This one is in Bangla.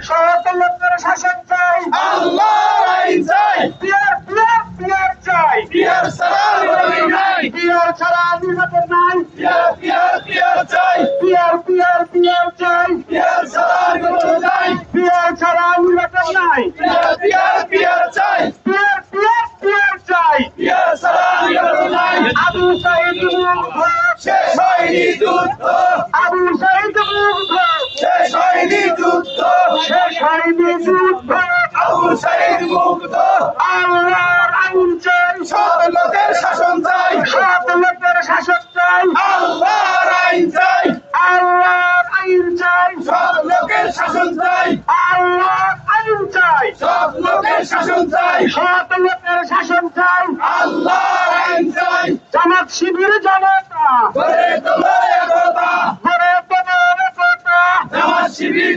সৎ লোকের শাসন চাই, আল্লাহর আইন চাই, পিয়ার পিয়ার পিয়ার চাই, পিয়ার ছাড়া নির্বাচন নাই, পিয়ার ছাড়া নির্বাচন নাই, পিয়ার পিয়ার পিয়ার চাই, পিয়ার পিয়ার পিয়ার চাই, পিয়ার ছাড়া নির্বাচন নাই, পিয়ার ছাড়া নির্বাচন নাই, পিয়ার পিয়ার পিয়ার চাই, পিয়ার পিয়ার পিয়ার চাই। পিয়ার ছাড়া নির্বাচন নাই। আবু সাইদ মুগ্ধ, শেষ হয়নি যুদ্ধ, আবু সাইদ মুগ্ধ, শেষ হয়নি যুদ্ধ, শেষ হয়নি যুদ্ধ। আবু সাইদ মুগ্ধ, আল্লাহর আইন চাই, সৎ লোকের শাসন চাই, সৎ লোকের শাসন চাই, আল্লাহর আইন চাই, আল্লাহর আইন চাই, সৎ লোকের শাসন চাই, আল্লাহর আইন চাই, সৎ লোকের শাসন চাই, সৎ লোকের শাসন চাই। আল্লাহর আইন চাই। জামাত শিবির জনতা গড়ে তোলো একতা, গড়ে তোলো একতা, জামাত শিবির